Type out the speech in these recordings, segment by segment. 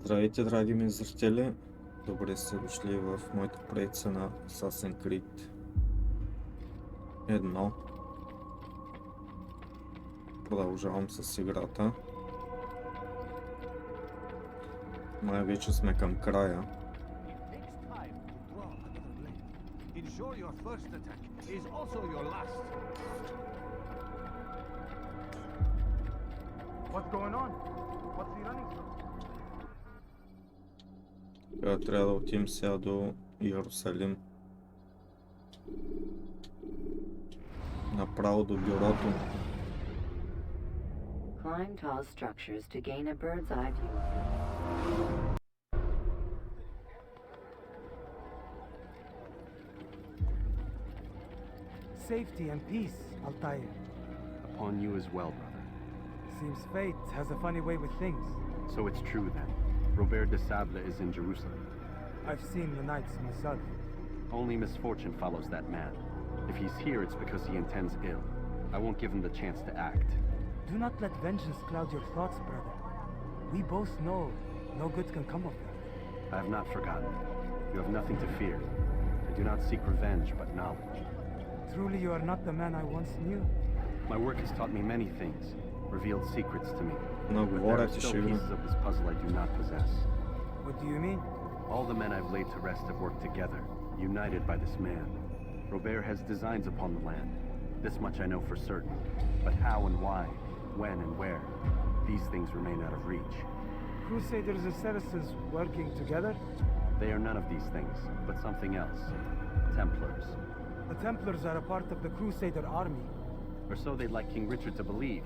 Здравейте, драги ми зрители! Добре сте дошли в моята поредица на Assassin's Creed 1. Продължавам с играта. Май вече сме към края. Ensure your first attack is also your last. What's going on? What's he running from? Трябва да отидем сега до Иерусалим. Направо до бюрото. Climb tall structures to gain a bird's eye view. Safety and peace, Altair. Upon you as well, brother. Seems fate has a funny way with things. So it's true then. Robert de Sable is in Jerusalem. I've seen the knights myself. Only misfortune follows that man. If he's here, it's because he intends ill. I won't give him the chance to act. Do not let vengeance cloud your thoughts, brother. We both know no good can come of that. I have not forgotten. You have nothing to fear. I do not seek revenge, but knowledge. Truly you are not the man I once knew. My work has taught me many things, revealed secrets to me. Но But there are говорят still ще pieces of this puzzle I do not possess. What do you mean? All the men I've laid to rest have worked together, united by this man. Robert has designs upon the land. This much I know for certain. But how and why, when and where, these things remain out of reach. Crusaders and Saracens working together? They are none of these things, but something else. Templars. The Templars are a part of the Crusader army. Or so they'd like King Richard to believe.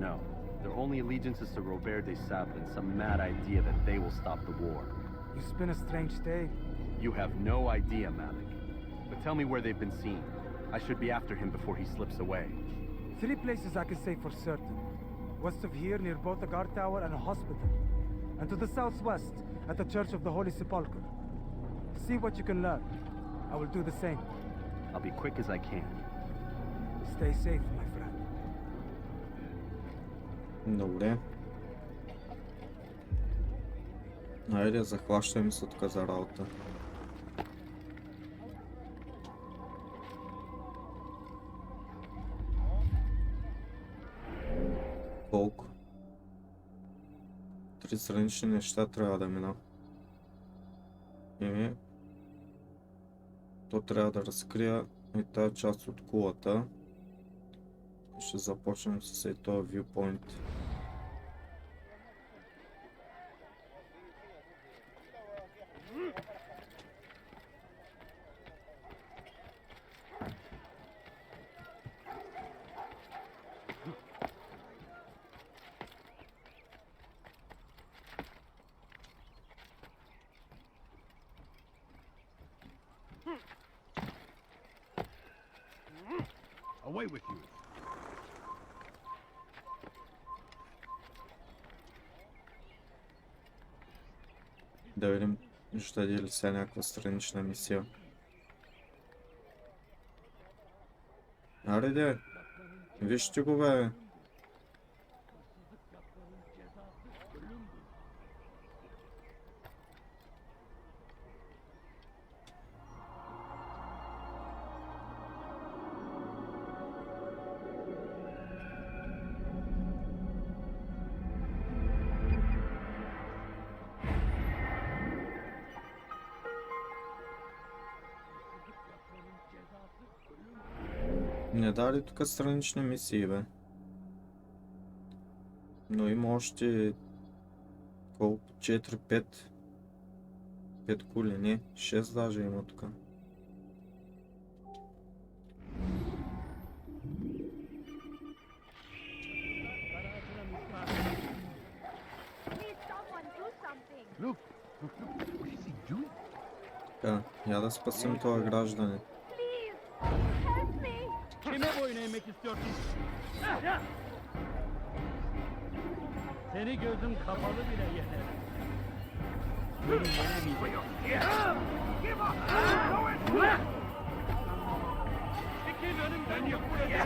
No, their only allegiance is to Robert de Sable and some mad idea that they will stop the war. You spin a strange tale. You have no idea, Malik. But tell me where they've been seen. I should be after him before he slips away. 3 places I can say for certain. West of here near both the guard tower and a hospital. And to the southwest at the Church of the Holy Sepulchre. See what you can learn. I will do the same. I'll be quick as I can. Stay safe, my friend. Добре. Айде, захващаме се от за работа. Колко? 3 странични неща трябва да мина. И то трябва да разкрия и тази част от кулата. Ще започнем с този viewpoint. Away with you. Да видим, ще даде ли сега някаква странична мисия. Аре, вижте го, бе! Не дали тук странични мисии, бе. Но има още колко? 4-5 кули, не? 6 даже има тук. Look, what is he doing? Така, я да спасим този гражданин. Kime boyun eğmek istiyorsun? Seni gözüm kapalı bile yener. Beni yenemeyeceksin. Çekil önümden yok buraya.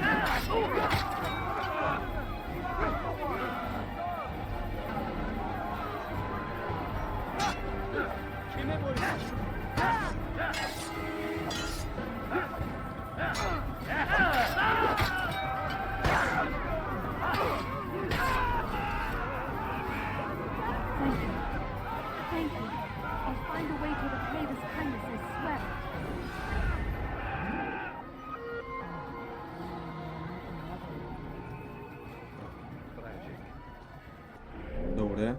Добре.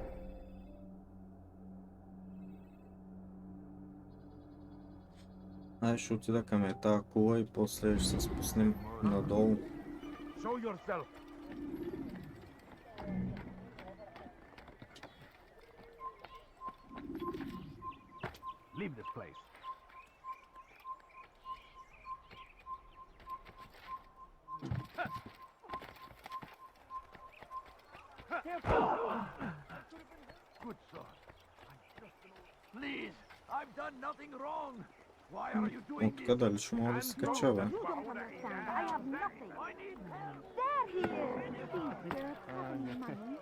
Ай, ще отида към тази кула и после ще се спуснем надолу. Show yourself. Leave this place. Good sir. Please, I've done nothing wrong. Why are you doing От тук дали ще мога да се кача, бе? You don't understand. I have nothing. There he is. Please, sir, pardon me, money.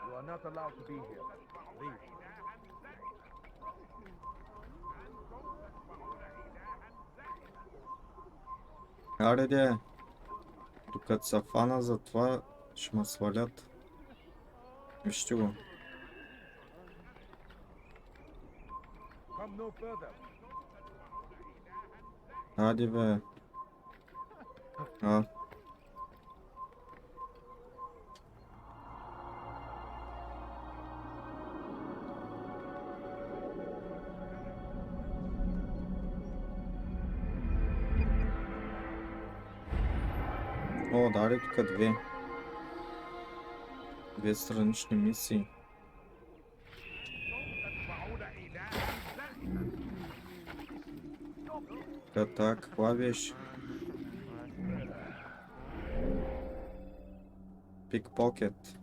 You are not allowed to be here. Leave. Аре, де. Докато се фана за това, ще ме свалят. Вижте го. Come no further. Ади, бе. А. О, дали тук две. Две странични мисии. Так, клавиш. Пикпокет.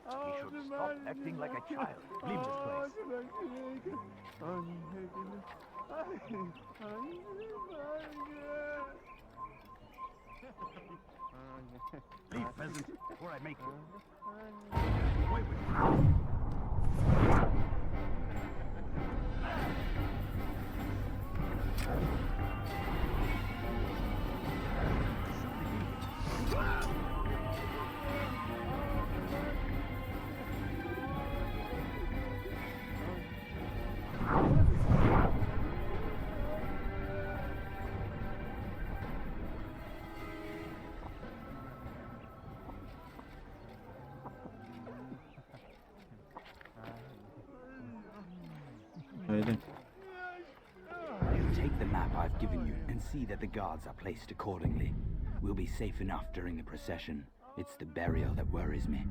You should stop acting like a child. Leave this place. Leave, peasant, before I make you. Away with you. Haydi. Take the map I've given you and see that the guards are placed accordingly. We'll be safe enough during the procession. It's the burial that worries me.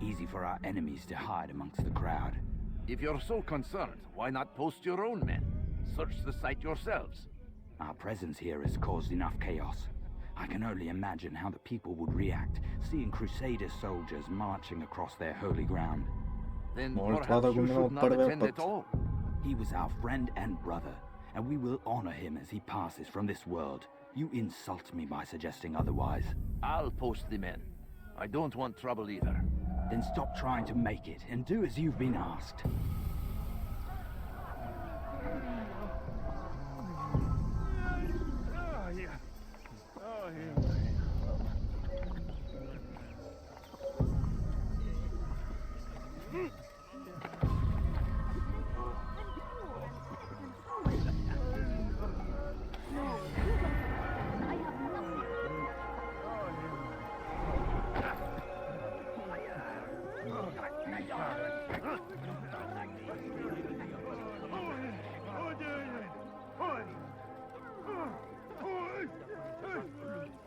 Easy for our enemies to hide amongst the crowd. If you're so concerned, why not post your own men? Search the site yourselves. Our presence here has caused enough chaos. I can only imagine how the people would react, seeing Crusader soldiers marching across their holy ground. Then Може това perhaps да го you минал should not първия attend път. at all. He was our friend and brother, and we will honor him as he passes from this world. You insult me by suggesting otherwise. I'll post the men. I don't want trouble either. Then stop trying to make it and do as you've been asked.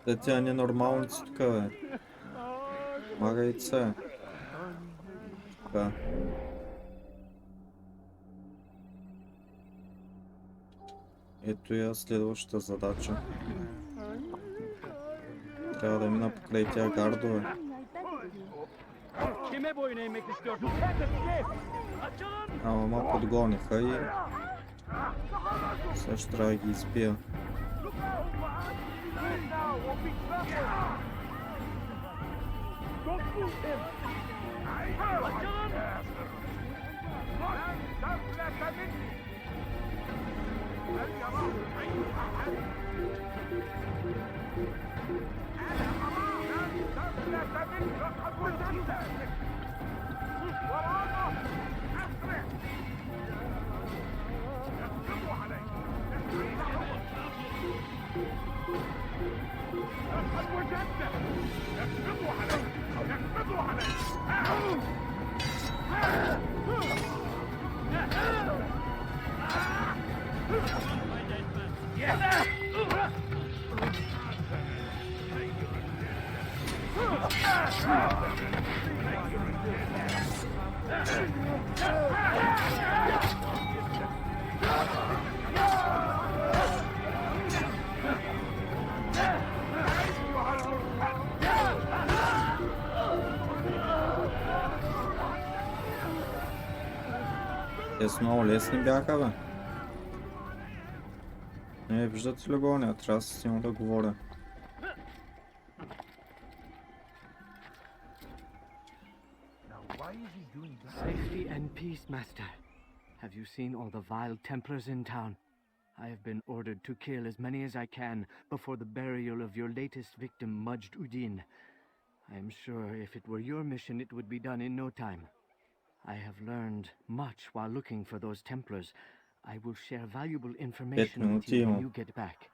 Те тя ненормалници тук, бе. Мага яйце. Така. Ето я следващата задача. Трябва да мина покрай тия гардове. Kime boyun eğmek istiyorsun? Çek! Açılın! Ама подгониха и... Сега ще трябва да ги избия. Те са много лесни бяха, бе. Не, виждате ли го? Не, трябва силно да говоря. Safety and peace, Master. Have you seen all the vile Templars in town? I have been ordered to kill as many as I can before the burial of your latest victim, Majd Udin. I am sure if it were your mission, it would be done in no time. I have learned much while looking for those Templars. I will share valuable information with you when you get back.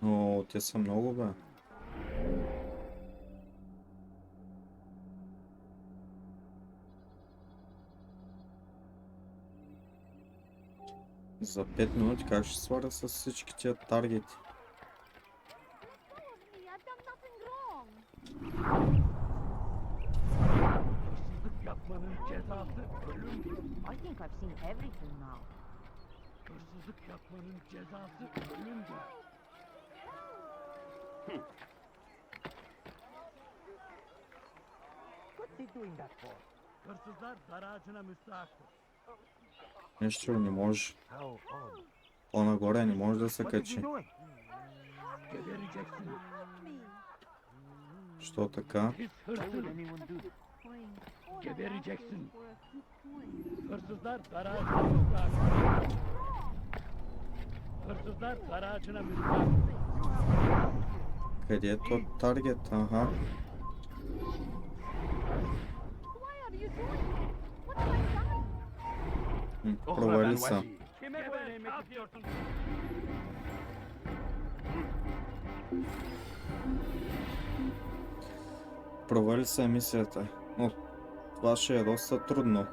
О, те са много, бе. За 5 минути как ще сваря с всички тия таргети? I've done nothing wrong. Yapmanın cezası ölümdür. I think I've seen everything now. Hırsızlık yapmanın cezası ölümdür. What's he doing that for? Hırsızlar dar ağacına müstahaktır. Нещо не може. How odd. По-нагоре не може да се What is he качи. doing? Gebereceksin. Що така? Pis Why would hırsız. anyone do this? Gebereceksin. Hırsızlar dar ağacına müstahaktır. Hırsızlar dar ağacına müstahaktır. Къде е то таргет? Ага. Why are you doing this? What have I done? Провали са. Kime böyle ne yapıyorsun? Провали са мисията. Но това ще е доста трудно.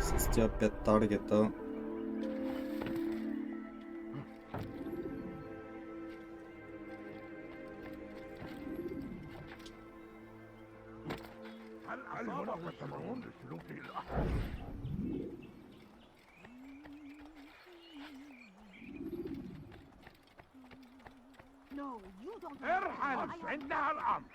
С тия 5 таргета. No, you don't. ارحل عندها الأمر.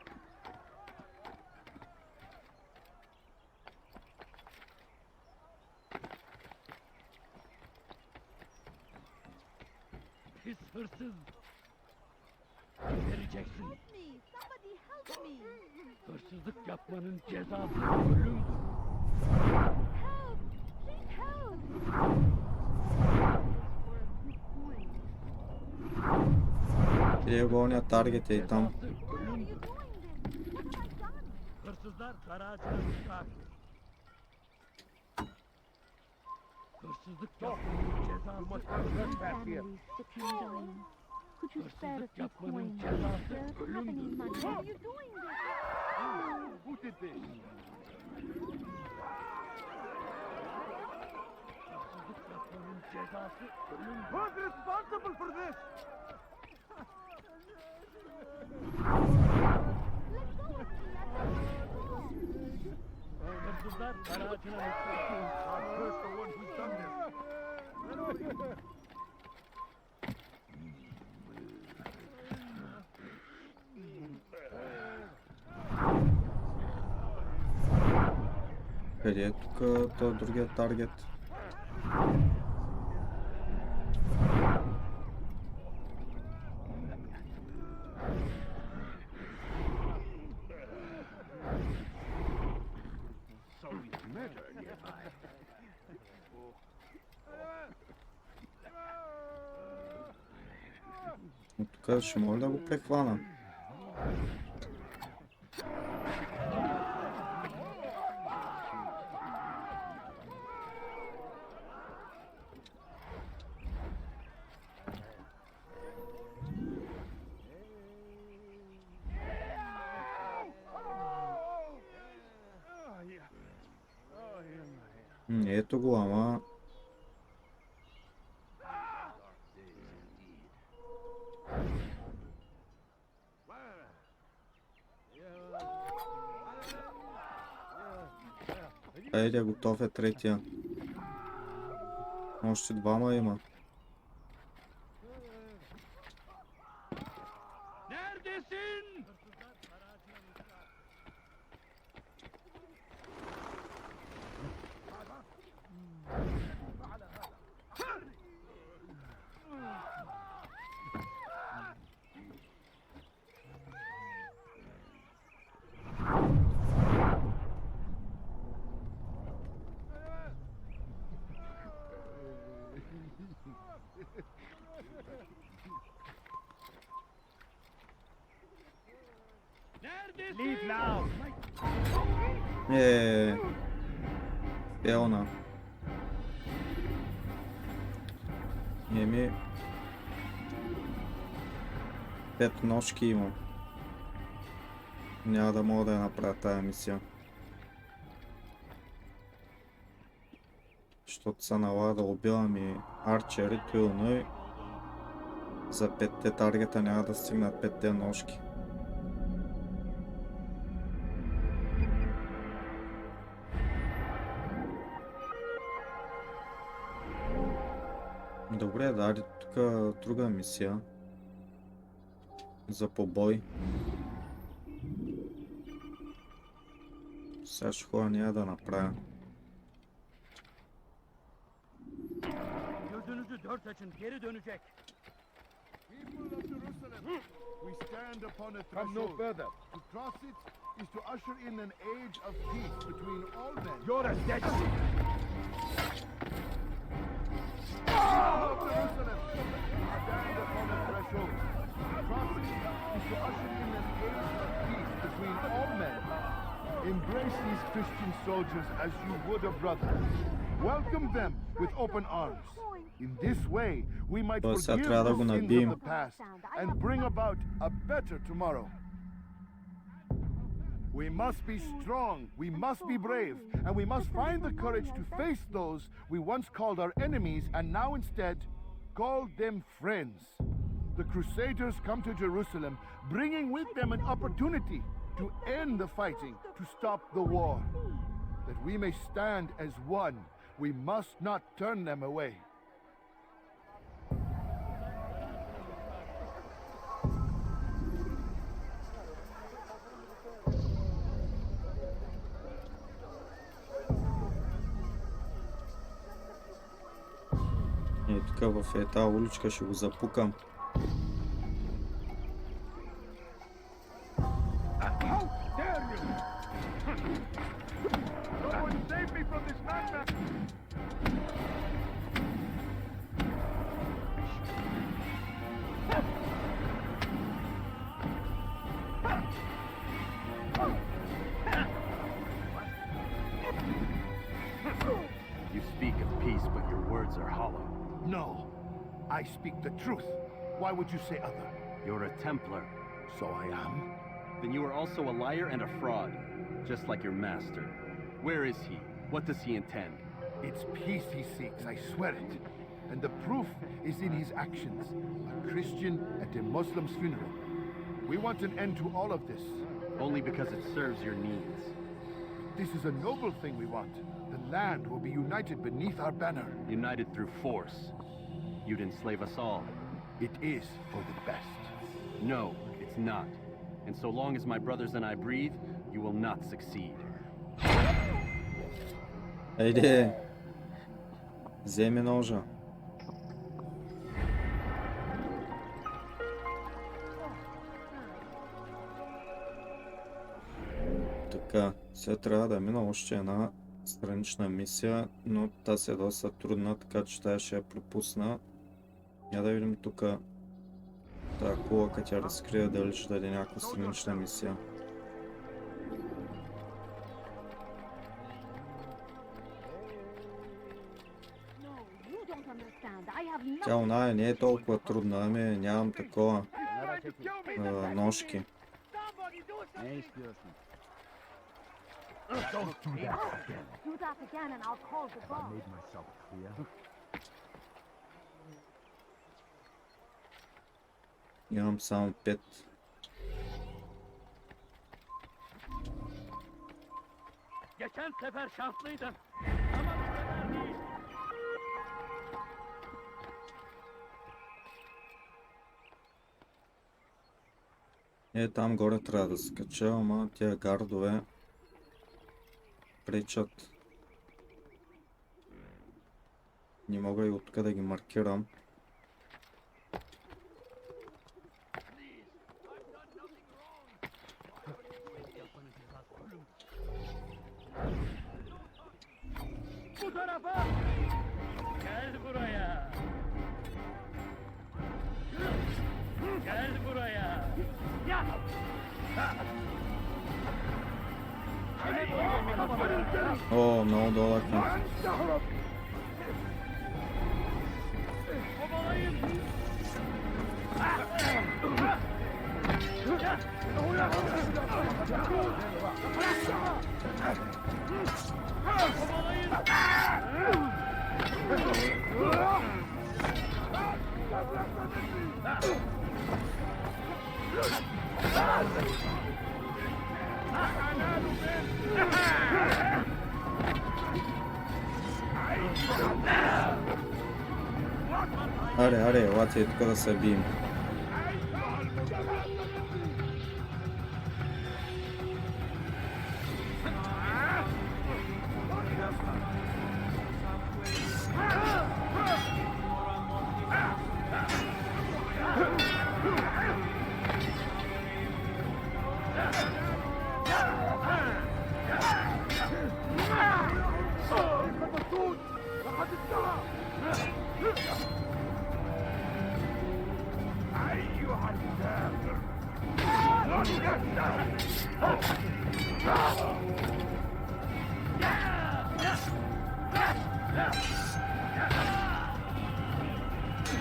Pis hırsız. Gebereceksin. Help me! Somebody help me! Hırsızlık yapmanın cezası ölümdür. Help! Please help! Къде гоня таргета и там? Cezası Why are ölümdür. you doing this? What have I done? Hırsızlar dar ağacına müstahaktır. Hırsızlık yapmanın cezası ölümdür. Families sick and dying. Could you spare a Hırsızlık few yapmanın coins? cezası Don't have any ölümdür. money. Why are you doing this? Who did this? Hırsızlık yapmanın cezası ölümdür. Who's responsible for this? Hırsızlar dar ağacına müstahaktır. Who's the one who's done this? Къде е тук този другия таргет? Но тук ще мога да го прехвана. Ето го, ама... Айде, готов е третия. Още двама има. Neredesin? Leave now. Пелна. Еми... 5 ножки има. Няма да мога да я направя тая мисия. Защото се налага да убивам и арчери, трудно и за 5 таргета няма да стигнат 5 ножки. Добре, даде тук друга мисия за побой. Сега ще ходя нея да направя. Gözünüzü dört açın, geri dönecek. People of Jerusalem, we stand upon a threshold. Come no further. To cross it is to usher in an age of peace between all men. You're a dead People of Jerusalem, we stand upon a threshold. To cross it is to usher in an age of peace between all men. Embrace these Christian soldiers as you would a brother. Welcome them with open arms. In this way, we might Bă, forgive să-ți arăt the una sins bim. of the past and bring about a better tomorrow. We must be strong, we must be brave, and we must find the courage to face those we once called our enemies and now instead call them friends. The Crusaders come to Jerusalem, bringing with them an opportunity to end the fighting, to stop the war. That we may stand as one, we must not turn them away. И тук в тази уличка ще го запукам. You speak of peace, but your words are hollow. No, I speak the truth. Why would you say other? You're a Templar. So I am. Then you are also a liar and a fraud, just like your master. Where is he? What does he intend? It's peace he seeks, I swear it. And the proof is in his actions. A Christian at a Muslim's funeral. We want an end to all of this. Only because it serves your needs. This is a noble thing we want. The land will be united beneath our banner. United through force. You'd enslave us all. It is for the best. No, it's not. And so long as my brothers and I breathe, you will not succeed. Айде! Вземи ножа. Така, сега трябва да мина още една странична мисия, но тази е доста трудна, така че тази ще я пропусна. Я да видим тук тази кула, като я разкрия, дали ще даде някаква странична мисия. No, you don't understand. I have nothing. Тя оная не е толкова трудна, ами нямам такова ножки. Don't do that again. Do that again and I'll call the I boss. made myself clear. Имам само 5. Geçen sefer şanslıydın. Ama bu sefer değil. Там горе трябва да се кача, ама тия гардове пречат. Не мога и оттук да ги маркирам. Bu tarafa. Gel buraya. Gel buraya. Ya. О, много долъг е. Аре, елате тук да се бием.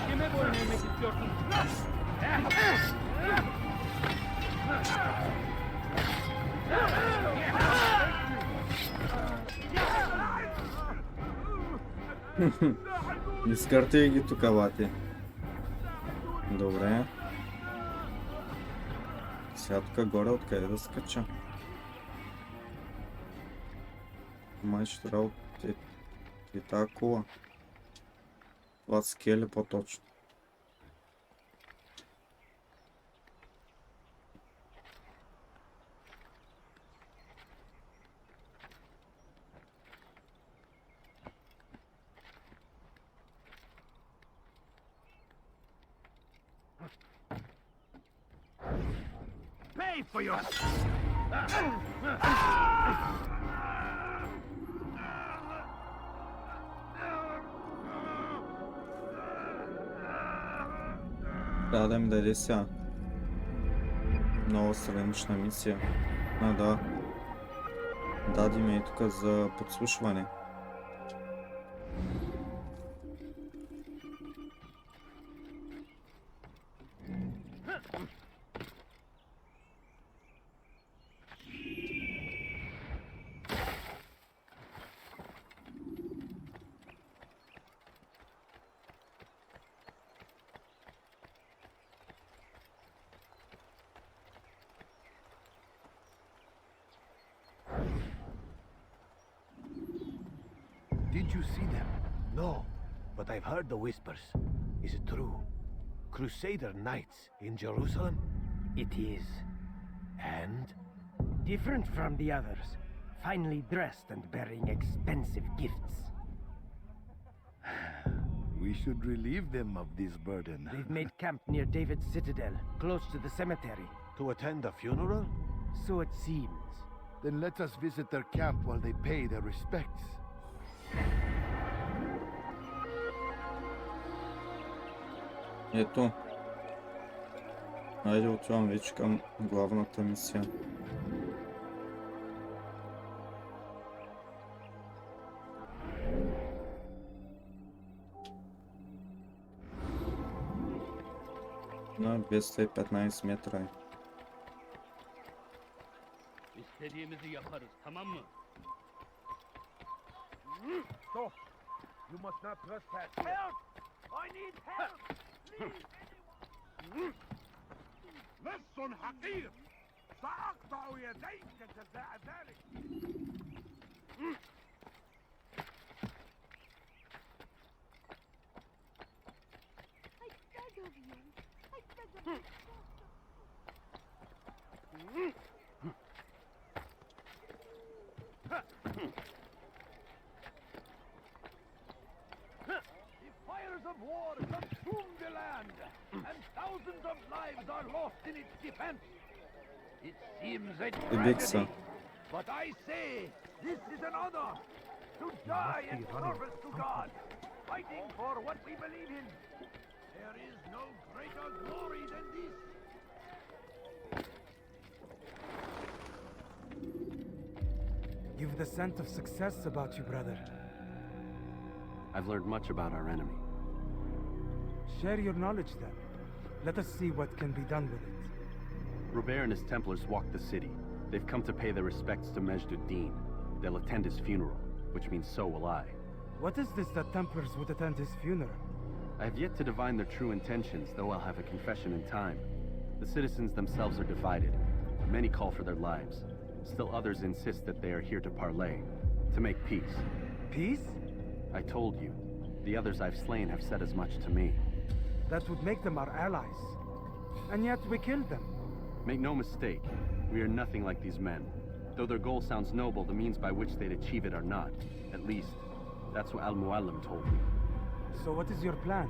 Kime boyun eğmek istiyorsun? Изкартай ги тук, бати. Добре. Сега тук горе откъде да скача? Май ще трябва от тази кула. Това скели по-точно. Pay for your... Трябва да ми даде сега нова странична мисия. Да. Даде ми и тук за подслушване. Did you see them? No, but I've heard the whispers. Is it true? Crusader knights in Jerusalem? It is. And? Different from the others. Finely dressed and bearing expensive gifts. We should relieve them of this burden. They've made camp near David's citadel, close to the cemetery. To attend a funeral? So it seems. Then let us visit their camp while they pay their respects. Ето. Айде отивам вече към главната мисия. На 215 метра. İstediğimizi yaparız, tamam mı? Stop! You must not trespass here. Help! I need help! Please, لص حقير سأقطع يديك جزاء ذلك. I beg of you. I beg of you. The fires of war consume the land, and thousands of lives are lost in its defense. It seems a Ibiza. tragedy, but I say this is an honor to die in service to God, fighting for what we believe in. There is no greater glory than this. You've the scent of success about you, brother. I've learned much about our enemy. Share your knowledge then. Let us see what can be done with it. Robert and his Templars walked the city. They've come to pay their respects to Majd ud-Din. They'll attend his funeral, which means so will I. What is this that Templars would attend his funeral? I have yet to divine their true intentions, though I'll have a confession in time. The citizens themselves are divided. Many call for their lives. Still others insist that they are here to parley, to make peace. Peace? I told you. The others I've slain have said as much to me. That would make them our allies. And yet we killed them. Make no mistake, we are nothing like these men. Though their goal sounds noble, the means by which they'd achieve it are not. At least, that's what Al-Muallim told me. So what is your plan?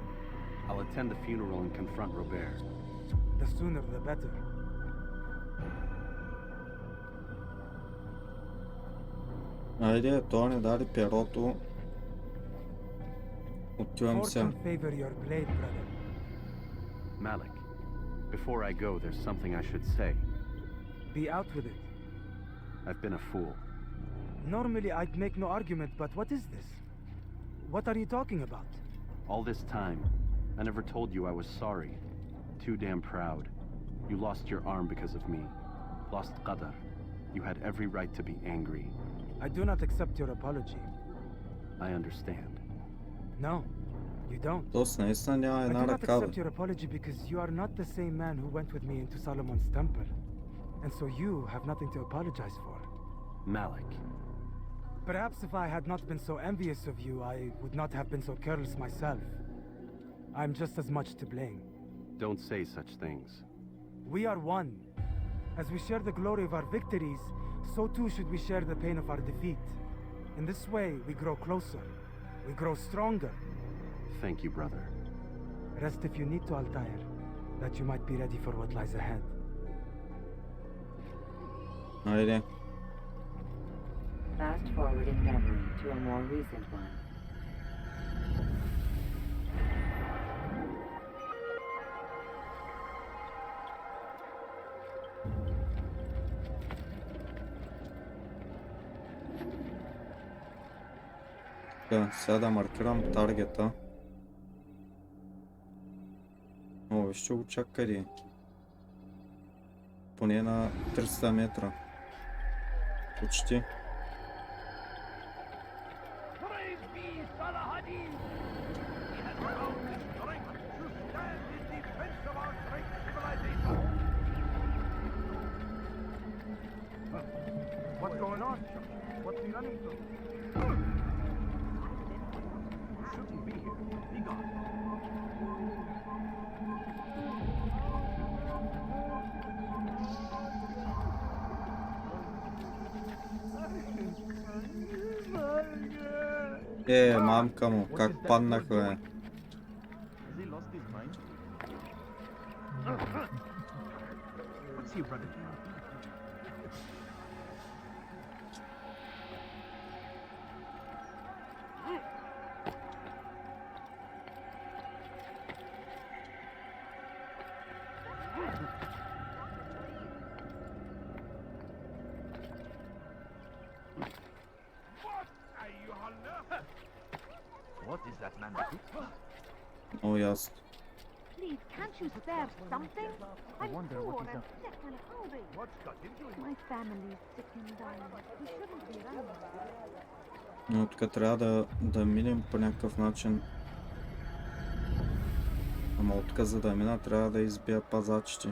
I'll attend the funeral and confront Robert. The sooner the better. Айде, той ни даде перото. Отивам се. Fortune favor your blade, brother. Malik, before I go, there's something I should say. Be out with it. I've been a fool. Normally I'd make no argument, but what is this? What are you talking about? All this time, I never told you I was sorry. Too damn proud. You lost your arm because of me. Lost Qadar. You had every right to be angry. I do not accept your apology. I understand. No, you don't. Тоест наистина няма I do една not ръка. accept your apology because you are not the same man who went with me into Solomon's temple. And so you have nothing to apologize for. Malik. Perhaps if I had not been so envious of you, I would not have been so careless myself. I'm just as much to blame. Don't say such things. We are one. As we share the glory of our victories, so too should we share the pain of our defeat. In this way, we grow closer. We grow stronger. Thank you, brother. Rest if you need to, Altair, that you might be ready for what lies ahead. Айде. Fast forward in memory to a more recent one. Така, сега да маркирам таргета. О, вижте го чак къде. Поне на 300 метра. Почти. Praise be Salahadin! He has found the strength to stand in defense of our great civilization. What's going on? What's he running from? shouldn't be here. Be gone. Мамка му, как паднаха, бе. Has he lost his mind? What's he running from? Много ясно. Please, can't you spare something? I'm poor and sick and hungry. My family's sick and dying. We shouldn't be around. Но тук трябва да минем по някакъв начин. Ама от тук за да мина трябва да избия пазачите.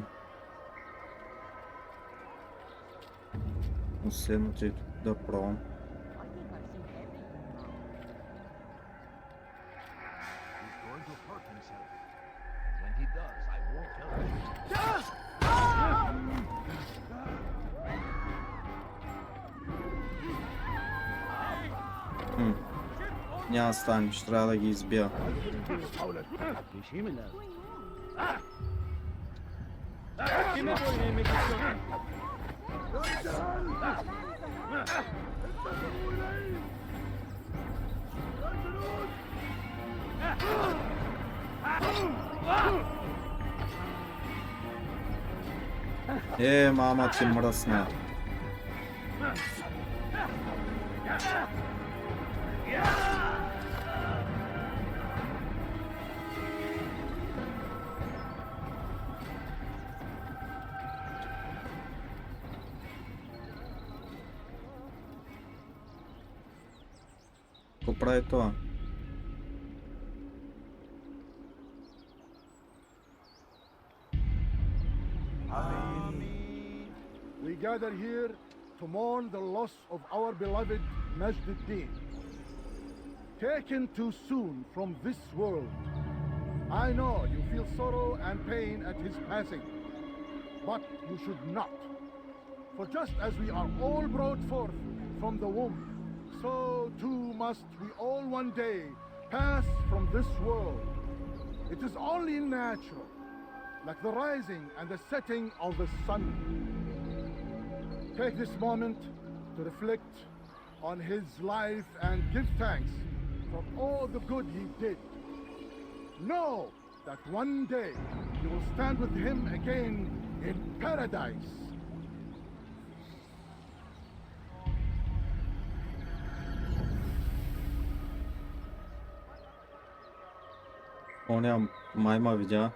Последното да пробвам. Няма да стане, ще трябва да ги избия. Мама ти мръсна. Какво прави това? We gather here to mourn the loss of our beloved Majd ad-Din. Taken too soon from this world. I know you feel sorrow and pain at his passing, but you should not. For just as we are all brought forth from the womb, so too must we all one day pass from this world. It is only natural, like the rising and the setting of the sun. Take this moment to reflect on his life and give thanks for all the good he did. Know that one day you will stand with him again in paradise. Оня майма видя.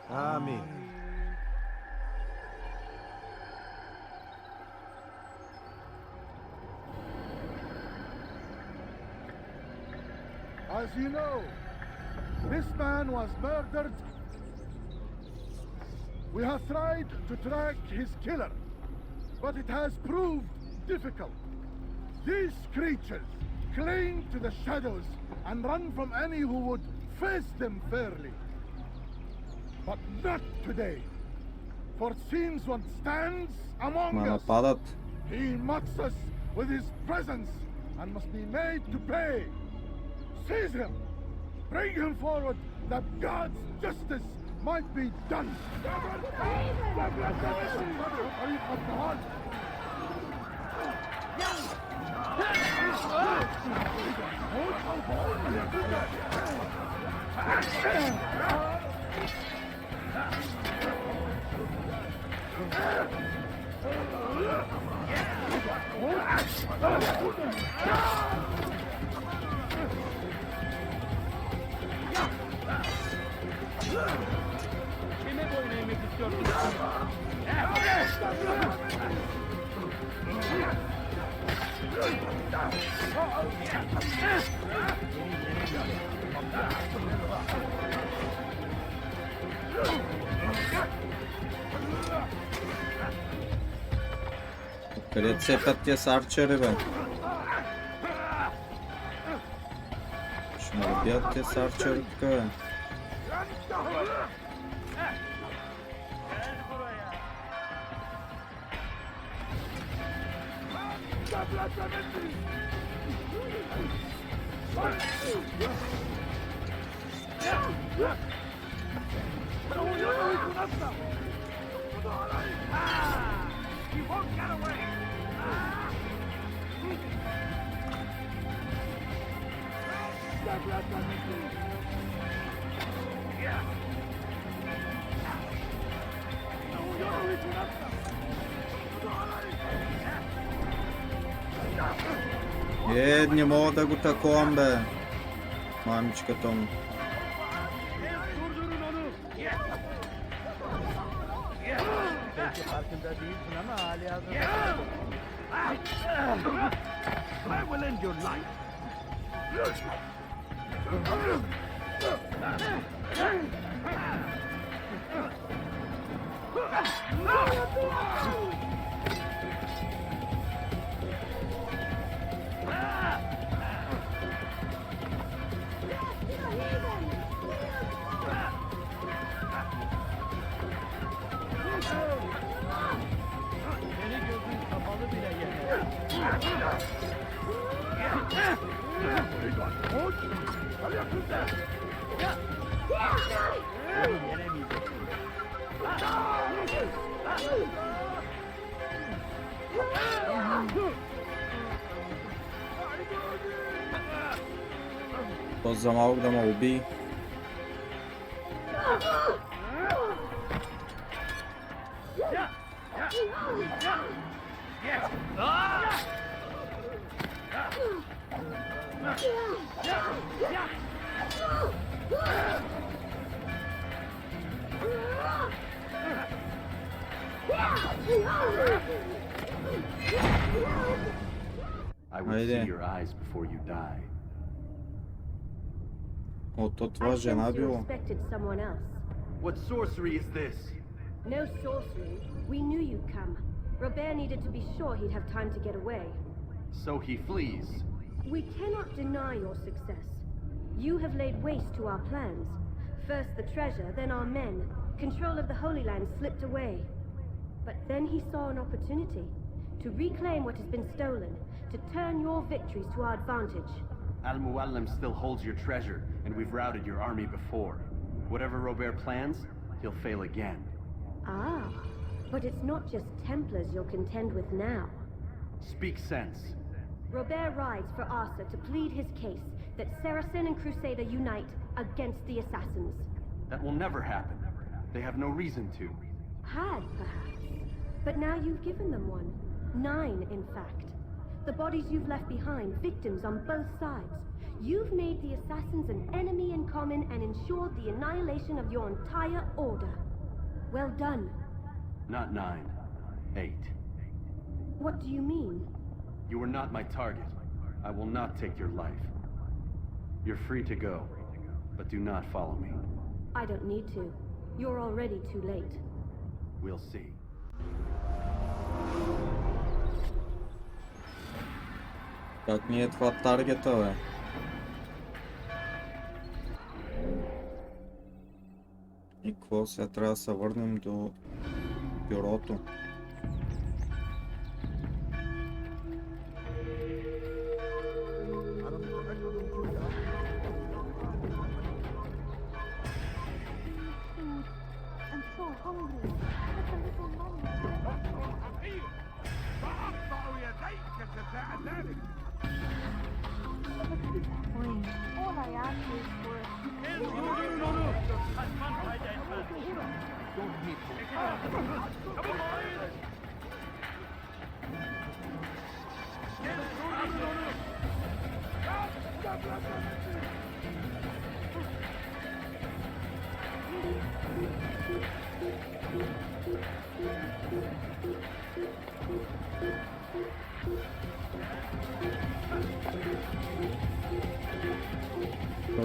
Amen. As you know, this man was murdered. We have tried to track his killer, but it has proved difficult. These creatures cling to the shadows and run from any who would face them fairly. But not today, for it seems one stands among us. He mocks us with his presence and must be made to pay. Seize him, bring him forward, that God's justice might be done. Kime boyun eğmek istiyorsun? Къде цепят тия с арчери, бе? Ще ме убият тия с арчери тук, бе. He won't get away! Yeah. Не мога да го таковам, бе. Мамичката му. Belki farkında değilsin ama hali hazırda. I will end your life. Seni gözün kapalı bile yener. Beni yenemeyeceksin. To za mało, da ma ubij. I will see your eyes before you die. To tvoja žena bilo. Expected someone else. What sorcery is this? No sorcery. We knew you'd come. Robert needed to be sure he'd have time to get away. So he flees. We cannot deny your success. You have laid waste to our plans. First the treasure, then our men. Control of the Holy Land slipped away. But then he saw an opportunity to reclaim what has been stolen, to turn your victories to our advantage. Al-Muallim still holds your treasure, and we've routed your army before. Whatever Robert plans, he'll fail again. Ah, but it's not just Templars you'll contend with now. Speak sense. Robert rides for Arthur to plead his case that Saracen and Crusader unite against the Assassins. That will never happen. They have no reason to. Had, perhaps. But now you've given them one. 9, in fact. The bodies you've left behind, victims on both sides. You've made the Assassins an enemy in common and ensured the annihilation of your entire order. Well done. Not 9. 8. What do you mean? You were not my target. I will not take your life. You're free to go, but do not follow me. I don't need to. You're already too late. We'll see. Как ни е това таргета, бе? И какво сега трябва да се върнем до бюрото? I'm so hungry. Just a little money. Fine. All I ask is for Durdurun onu! Kaçman fayda etmez. Çabuk! Durdurun onu!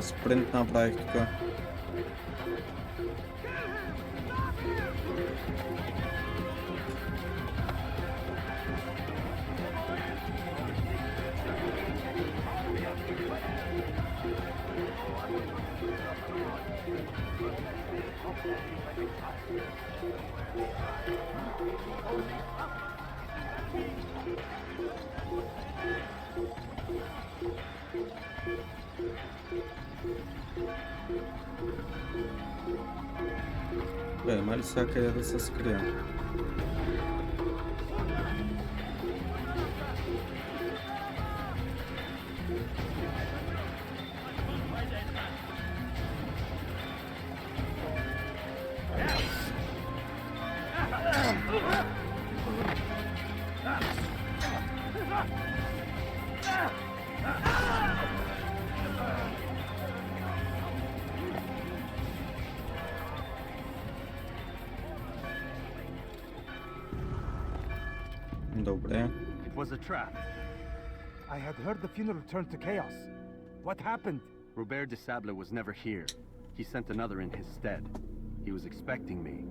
Спринт направих тук. Бе, има ли сега къде да се скрия? Добре. It was a trap. I had heard the funeral turned to chaos. What happened? Robert de Sable was never here. He sent another in his stead. He was expecting me.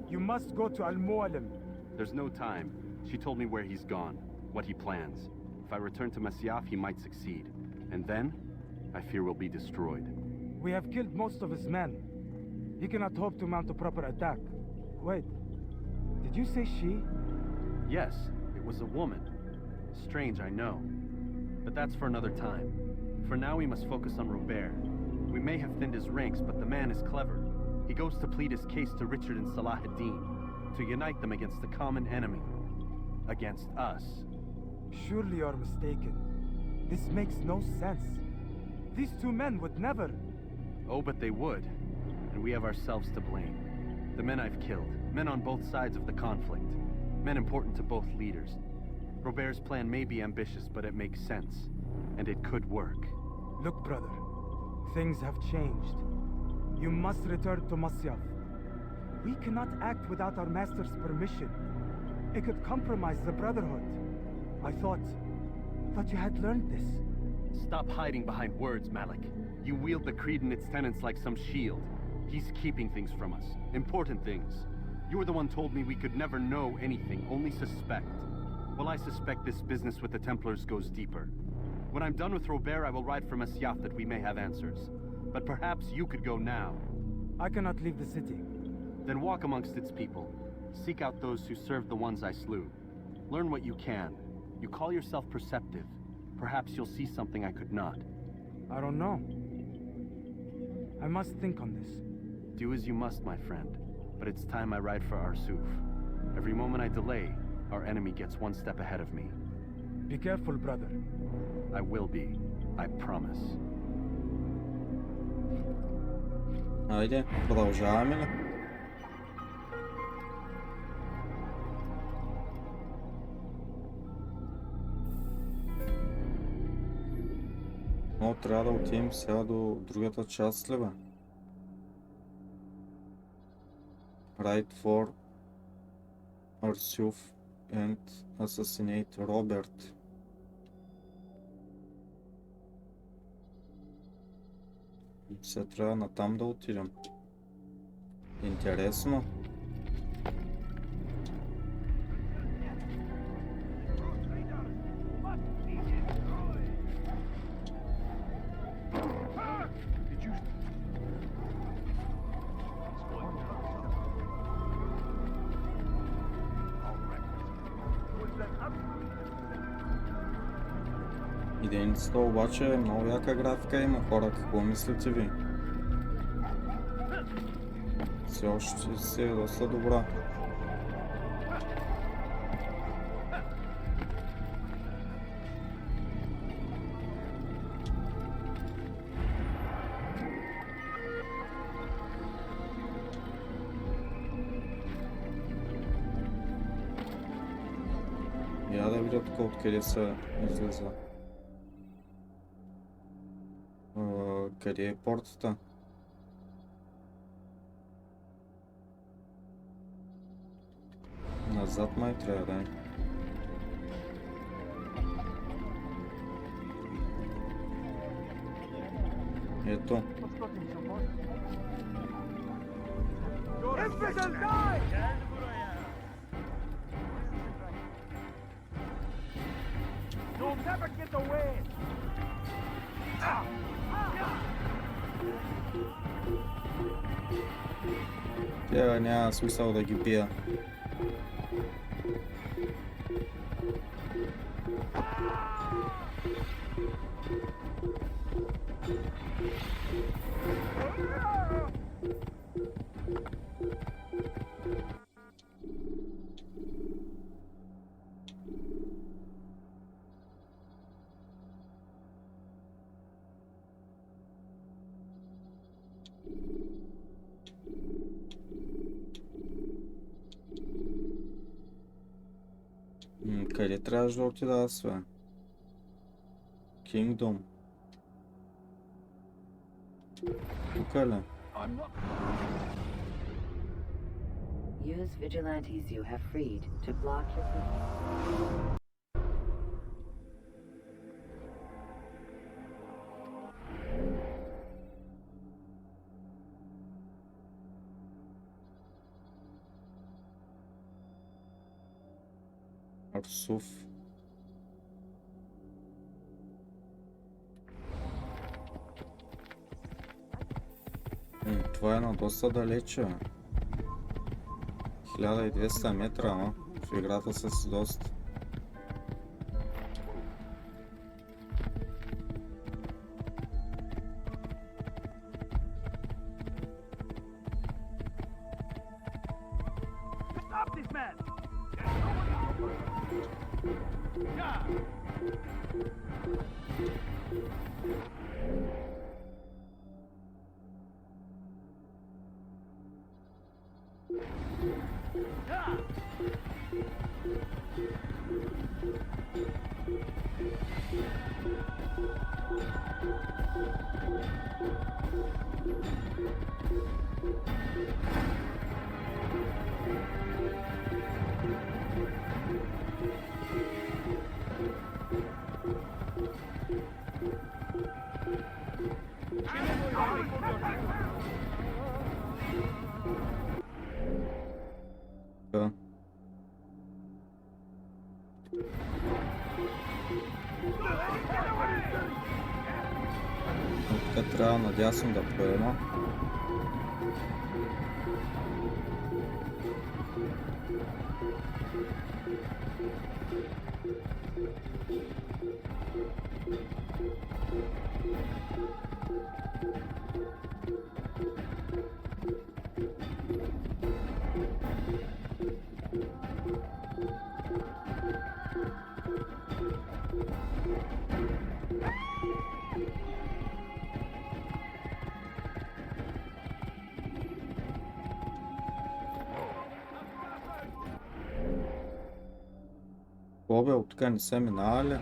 You must go to Al-Mualim. There's no time. She told me where he's gone, what he plans. If I return to Masyaf, he might succeed. And then, I fear we'll be destroyed. We have killed most of his men. He cannot hope to mount a proper attack. Wait, did you say she? Yes, it was a woman. Strange, I know. But that's for another time. For now, we must focus on Robert. We may have thinned his ranks, but the man is clever. He goes to plead his case to Richard and Salah ad-Din, to unite them against the common enemy. Against us. Surely you're mistaken. This makes no sense. These two men would never... Oh, but they would. And we have ourselves to blame. The men I've killed, men on both sides of the conflict, men important to both leaders. Robert's plan may be ambitious, but it makes sense. And it could work. Look, brother. Things have changed. You must return to Masyaf. We cannot act without our master's permission. It could compromise the Brotherhood. I thought you had learned this. Stop hiding behind words, Malik. You wield the creed and its tenets like some shield. He's keeping things from us. Important things. You were the one told me we could never know anything, only suspect. Well, I suspect this business with the Templars goes deeper. When I'm done with Robert, I will ride for Masyaf that we may have answers. But perhaps you could go now. I cannot leave the city. Then walk amongst its people. Seek out those who served the ones I slew. Learn what you can. You call yourself perceptive. Perhaps you'll see something I could not. I don't know. I must think on this. Do as you must, my friend. But it's time I ride for Arsuf. Every moment I delay, our enemy gets one step ahead of me. Be careful, brother. I will be. I promise. Айде, продължаваме ли? Но трябва да отидем сега до другата част ли бе? Ride for Arsuf and assassinate Robert. Сега трябва натам да отидем. Интересно. Идейницата обаче е много яка графика има, хора, какво мислите ви? Все още си е доста добра. Я да видя тук откъде се излиза. Къде е портата? Назад май трябва да е. Ето. You'll never get away! Тя няма смисъл да ги бия. Къде трябваше да отида аз, бе? Kingdom. Тук ли? Use vigilantes you have freed to block your movement. Арсуф. Това е на доста далече. 1200 метра, но в играта са си доста. Stop this man! Да. Тук трябва надясно да поема. Бобе, от тук не са минали.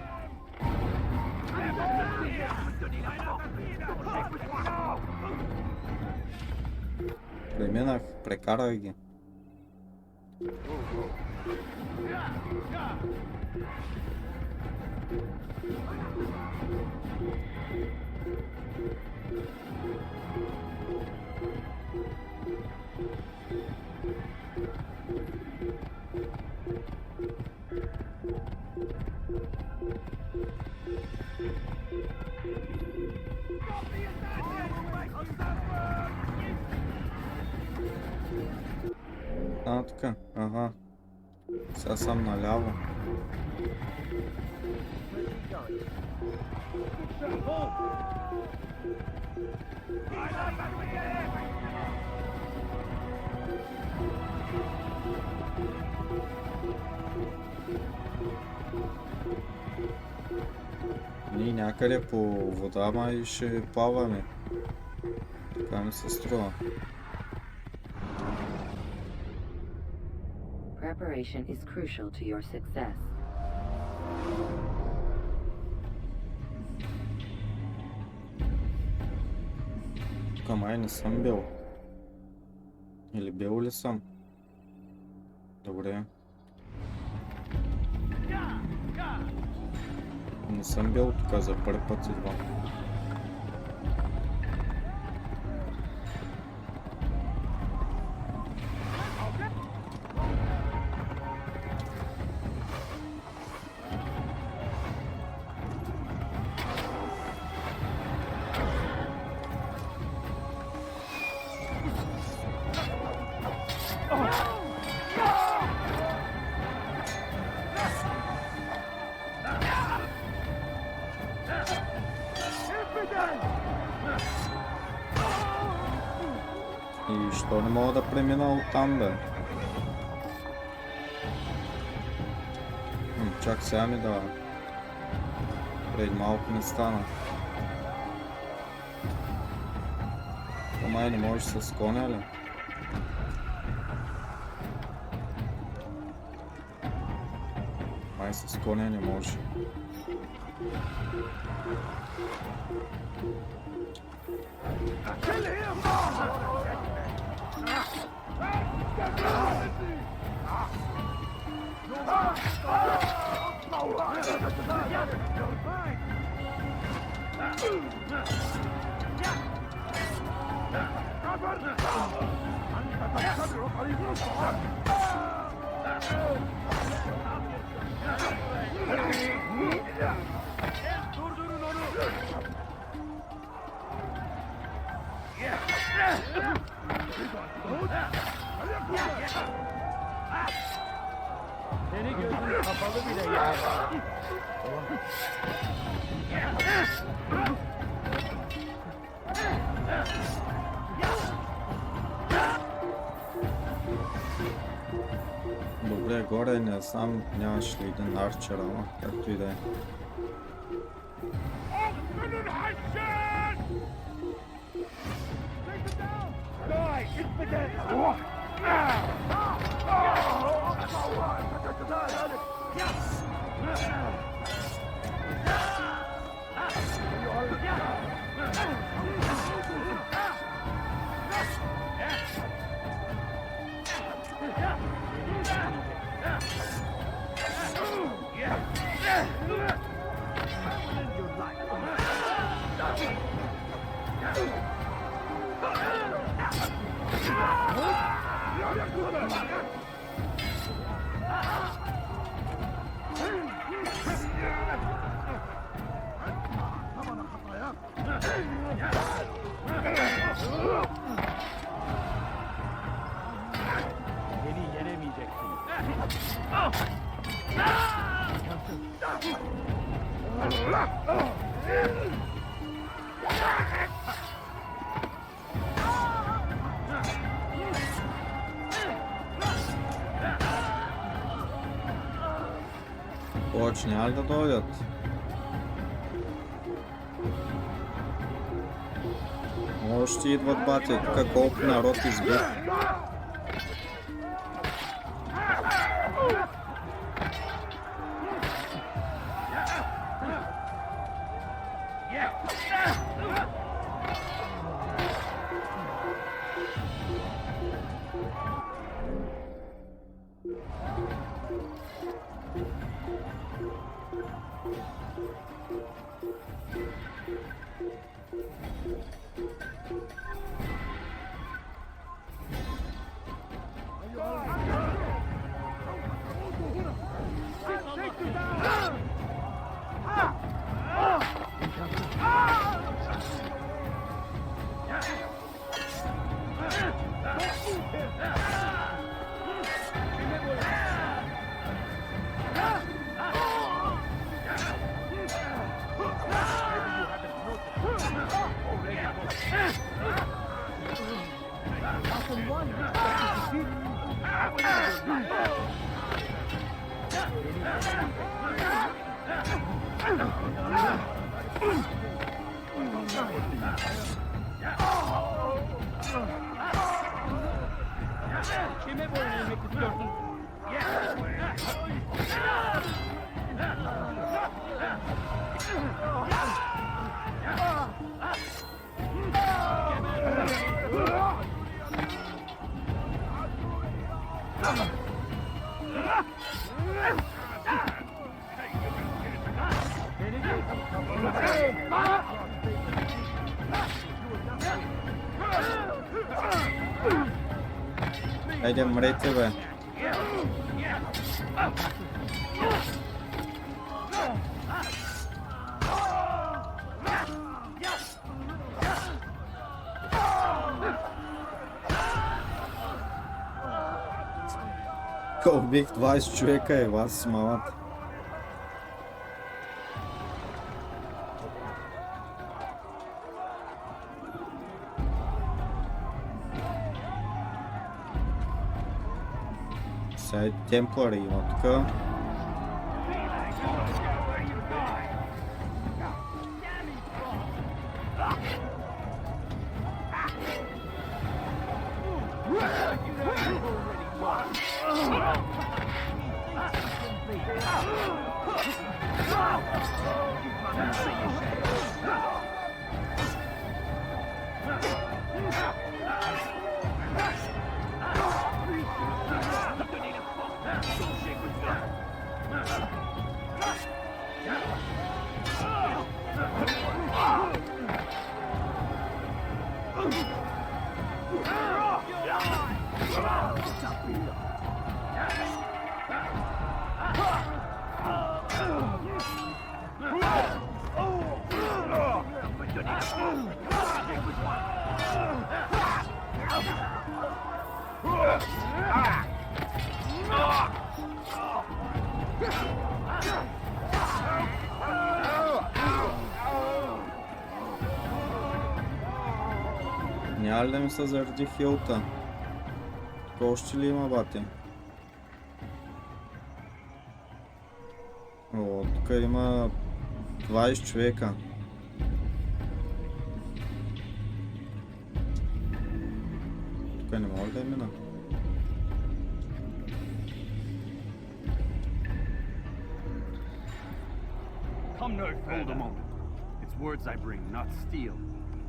Преминах, прекарах ги. А, така, ага. Сега съм наляво. Ние някъде по вода май ще плаваме. Така ми се струва. Preparation is crucial to your success. Тук май не съм бил. Или бил ли съм? Добре. Не съм бил тук, за първи път идвам. И що не мога да премина оттам, бе? Чак сега ми да... Преди малко не стана. Май не можеш с коня ли? Май с коня не може. Durdurun onu! Seni gözün kapalı bile ya. Добре, горе не знам, нямаше ли един арчер, ама както и да е. Beni yenemeyeceksin. Почне ли да дойдат? Още идват, бате, тук колко народ избит. Kime boyun eğmek istiyorsun? Хайде, мрете, бе. Убих 20 човека и вас смалат. Сега темплари има тук. Няма ли да ми се заради хилта? Тук още ли има бати? О, тук има 20 човека. Тук не мога да мина. Come no further. Hold a moment. It's words I bring, not steel.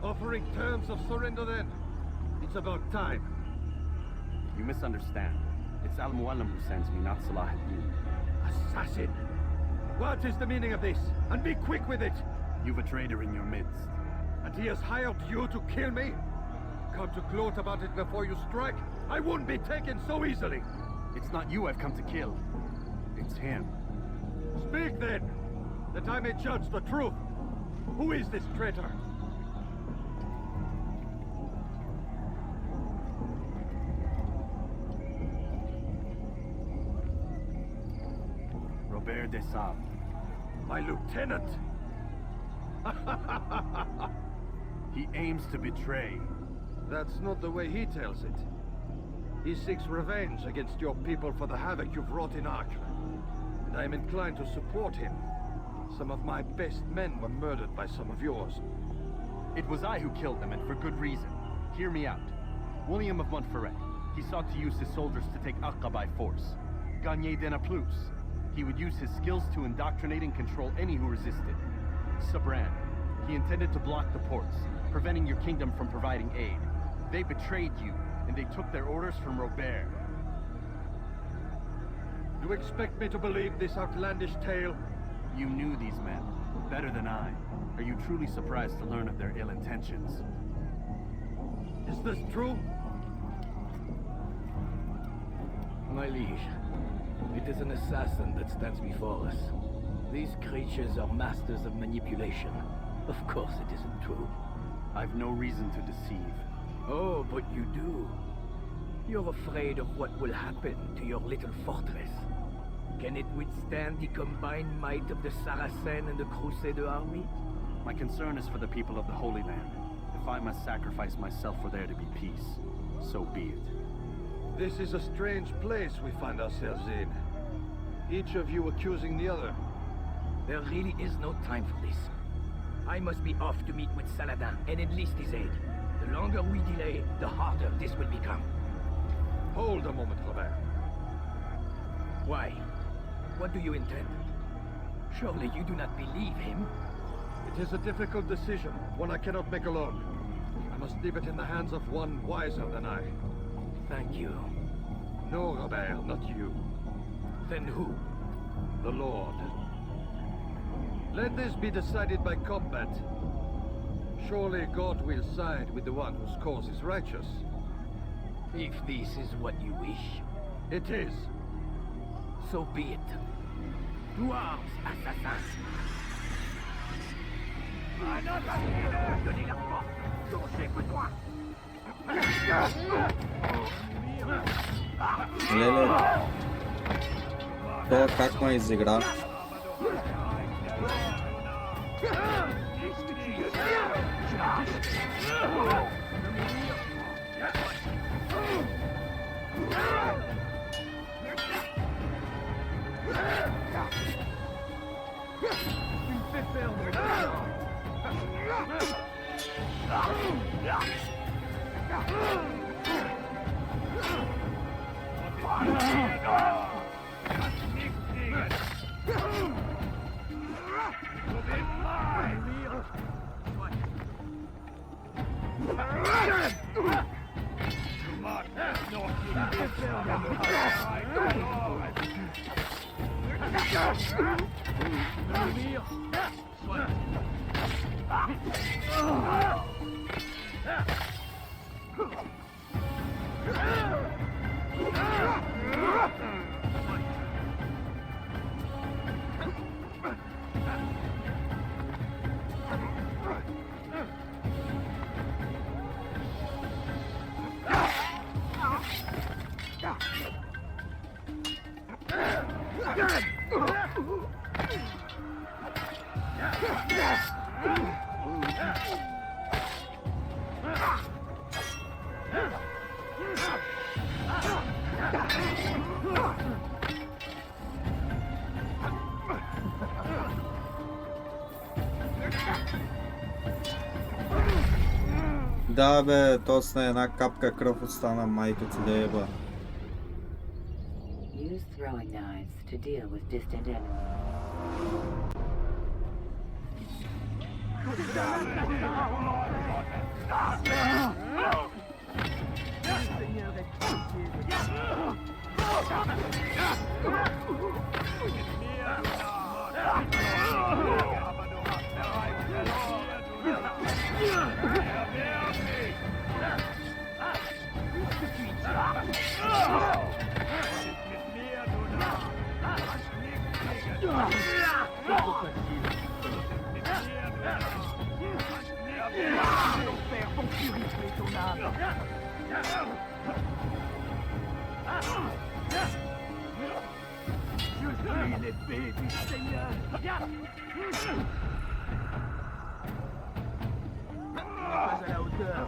Offering terms of surrender then. It's about time. You misunderstand. It's Al-Mualim who sends me, not Salah ad-Din. Assassin! What is the meaning of this? And be quick with it! You've a traitor in your midst. And he has hired you to kill me? Come to gloat about it before you strike? I won't be taken so easily! It's not you I've come to kill. It's him. Speak then, that I may judge the truth. Who is this traitor? Robert de Sable. My lieutenant! He aims to betray. That's not the way he tells it. He seeks revenge against your people for the havoc you've wrought in Acre. And I am inclined to support him. Some of my best men were murdered by some of yours. It was I who killed them, and for good reason. Hear me out. William of Montferrat. He sought to use his soldiers to take Acre by force. Gagné de Naplouse. He would use his skills to indoctrinate and control any who resisted. Sabran. He intended to block the ports, preventing your kingdom from providing aid. They betrayed you, and they took their orders from Robert. You expect me to believe this outlandish tale? You knew these men, better than I. Are you truly surprised to learn of their ill intentions? Is this true? My liege, it is an assassin that stands before us. These creatures are masters of manipulation. Of course it isn't true. I've no reason to deceive. Oh, but you do. You're afraid of what will happen to your little fortress. Can it withstand the combined might of the Saracen and the Crusader army? My concern is for the people of the Holy Land. If I must sacrifice myself for there to be peace, so be it. This is a strange place we find ourselves in. Each of you accusing the other. There really is no time for this. I must be off to meet with Saladin and enlist his aid. The longer we delay, the harder this will become. Hold a moment, Robert. Why? What do you intend? Surely you do not believe him? It is a difficult decision, one I cannot make alone. I must leave it in the hands of one wiser than I. Thank you. No, Robert, not you. Then who? The Lord. Let this be decided by combat. Surely God will side with the one whose cause is righteous. If this is what you wish. It is. So be it. To arms, assassins! Donnez la force! Danger que toi! Леле, това как ме изигра? Да бе, точно една капка кръв остана, майка ти да еба. Use throwing knives to deal with distant enemies. Je suis l'épée du Seigneur. Pas à la hauteur.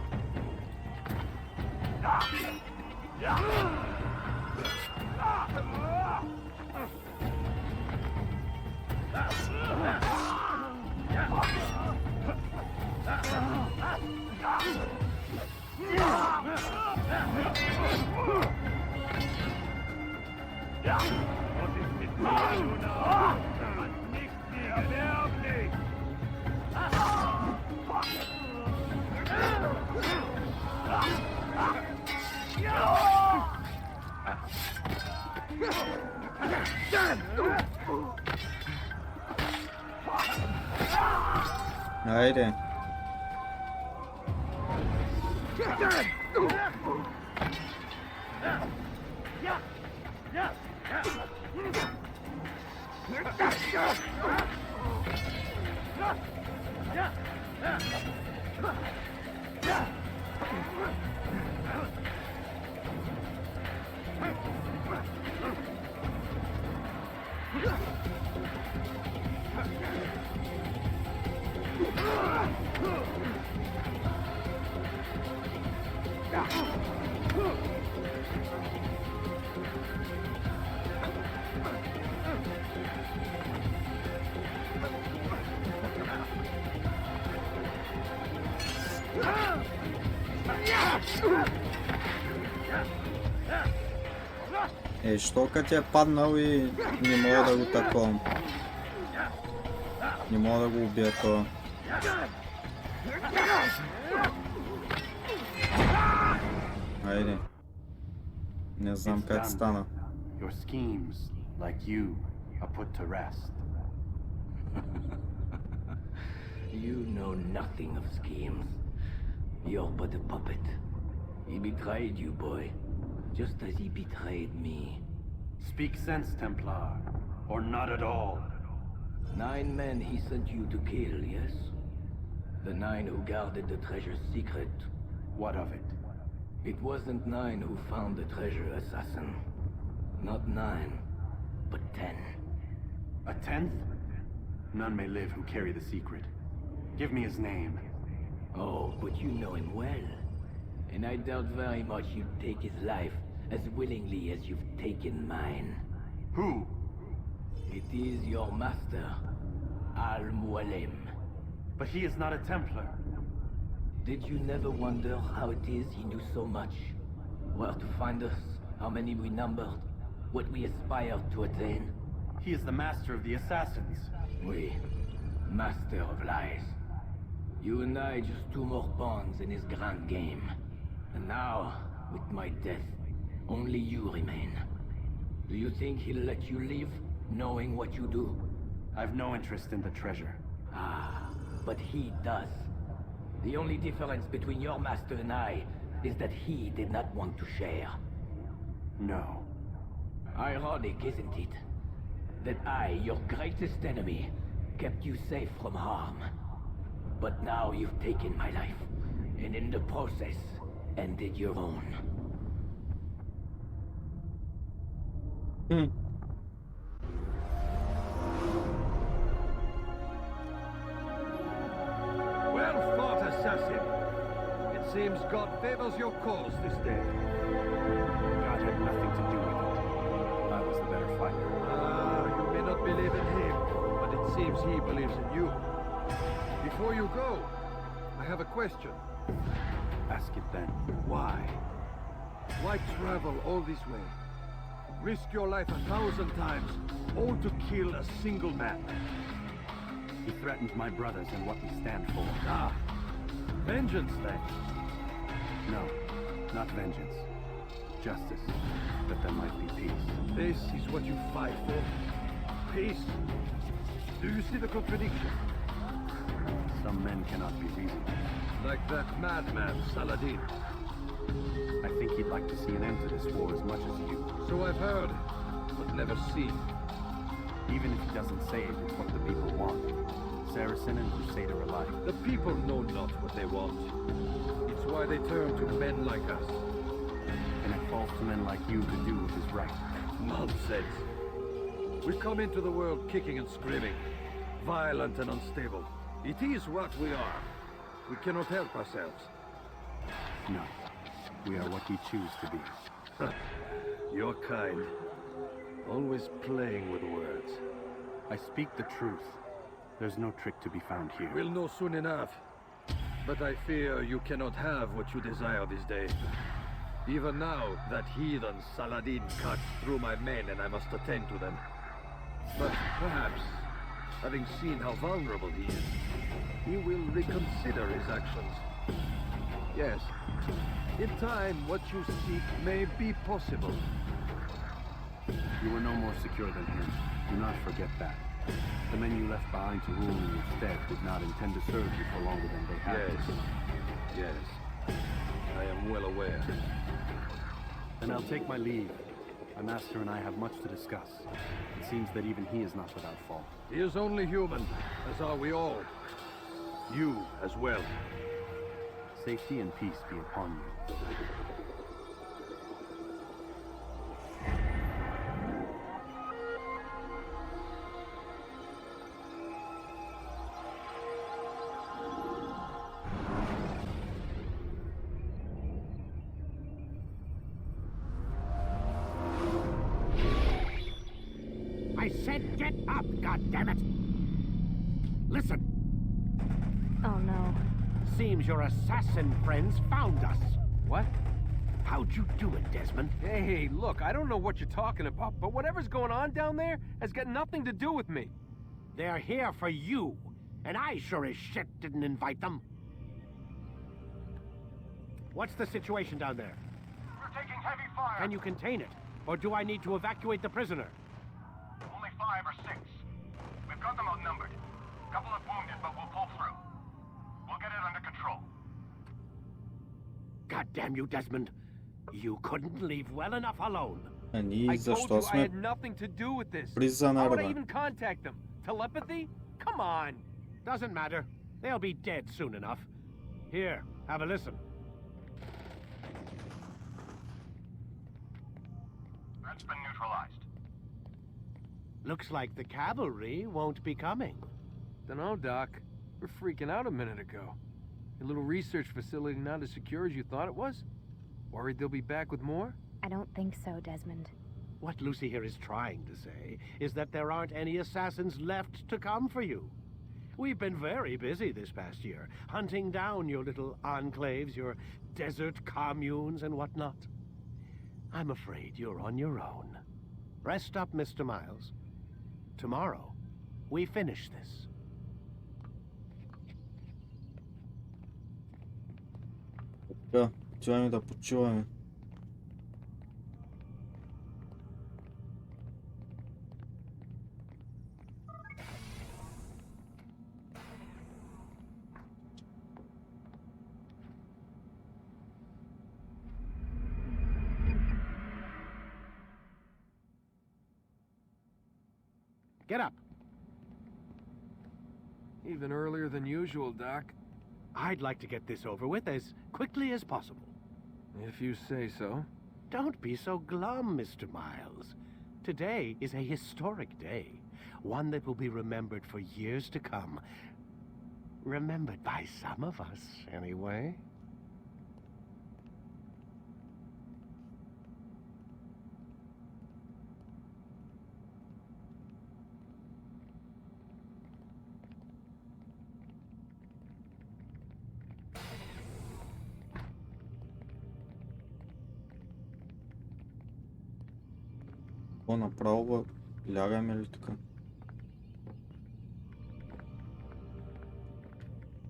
Haydi. Що като е паднал и не мога да го таковам. Не мога да го убия това. Айде. Не знам как стана. Your schemes, like you, are put to rest. You know nothing of schemes. You're but a puppet. He betrayed you, boy. Just as he betrayed me. Speak sense, Templar. Or not at all. 9 men he sent you to kill, yes? The 9 who guarded the treasure's secret. What of it? It wasn't 9 who found the treasure, assassin. Not 9, but 10. A 10th? None may live who carry the secret. Give me his name. Oh, but you know him well. And I doubt very much you'd take his life as willingly as you've taken mine. Who? It is your master, Al-Mualim. But he is not a Templar. Did you never wonder how it is he knew so much? Where to find us, how many we numbered, what we aspired to attain? He is the master of the assassins. Oui, master of lies. You and I just 2 more pawns in his grand game. And now, with my death, only you remain. Do you think he'll let you live, knowing what you do? I've no interest in the treasure. Ah, but he does. The only difference between your master and I is that he did not want to share. No. Ironic, isn't it? That I, your greatest enemy, kept you safe from harm. But now you've taken my life, and in the process, ended your own. well-fought, assassin. It seems God favors your cause this day. God had nothing to do with it. I was the better fighter. Ah, you may not believe in him, but it seems he believes in you. Before you go, I have a question. Ask it then. Why? Why travel all this way? Risk your life 1,000 times, all to kill a single man. He threatened my brothers and what we stand for. Ah, vengeance then. No, not vengeance. Justice, that there might be peace. This is what you fight for? Peace? Do you see the contradiction? Some men cannot be reasoned. Like that madman, Saladin. I think he'd like to see an end to this war as much as you. So I've heard, but never seen. Even if he doesn't say it, it's what the people want. Saracen and Crusader alike. The people know not what they want. It's why they turn to men like us. And it falls to men like you to do what is right. Nonsense. We come into the world kicking and screaming, violent and unstable. It is what we are. We cannot help ourselves. No. We are what we choose to be. Your kind. Always playing with words. I speak the truth. There's no trick to be found here. We'll know soon enough. But I fear you cannot have what you desire this day. Even now, that heathen Saladin cuts through my men and I must attend to them. But perhaps, having seen how vulnerable he is, he will reconsider his actions. Yes, in time, what you seek may be possible. You were no more secure than him. Do not forget that. The men you left behind to rule in your stead did not intend to serve you for longer than they had Yes, to. yes. I am well aware. Then I'll take my leave. My master and I have much to discuss. It seems that even he is not without fault. He is only human, as are we all. You as well. Safety and peace be upon you. I said get up, goddammit! Listen. Oh no. Seems your assassin friends found us. What? How'd you do it, Desmond? Hey, look, I don't know what you're talking about, but whatever's going on down there has got nothing to do with me. They're here for you, and I sure as shit didn't invite them. What's the situation down there? We're taking heavy fire. Can you contain it? Or do I need to evacuate the prisoner? Only 5 or 6. We've got them outnumbered. Couple of wounded, but we'll pull through. We'll get it under control. God damn you, Desmond. You couldn't leave well enough alone. A nije I za told što you I sme had nothing to do with this. priza How would I narva. even contact them? Telepathy? Come on. Doesn't matter. They'll be dead soon enough. Here, have a listen. That's been neutralized. Looks like the cavalry won't be coming. Dunno, Doc. We're freaking out a minute ago. Your little research facility not as secure as you thought it was? Worried they'll be back with more? I don't think so, Desmond. What Lucy here is trying to say is that there aren't any assassins left to come for you. We've been very busy this past year, hunting down your little enclaves, your desert communes and whatnot. I'm afraid you're on your own. Rest up, Mr. Miles. Tomorrow, we finish this. Така, отиваме да почиваме. Get up. Even earlier than usual, Doc. I'd like to get this over with as quickly as possible. If you say so. Don't be so glum, Mr. Miles. Today is a historic day, one that will be remembered for years to come. Remembered by some of us, anyway. Какво направо лягаме ли тук?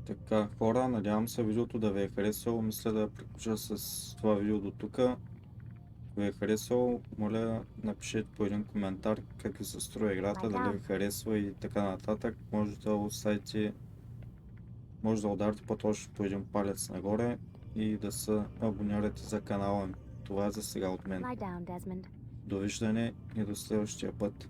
Така, хора, надявам се видеото да ви е харесало. Мисля да приключа с това видео до тук. Ако ви е харесало, моля напишете по един коментар как ви се струва играта, дали ви харесва и така нататък. Може да оставите, може да ударите по-точно по един палец нагоре и да се абонирате за канала ми. Това е за сега от мен. Довиждане и до следващия път.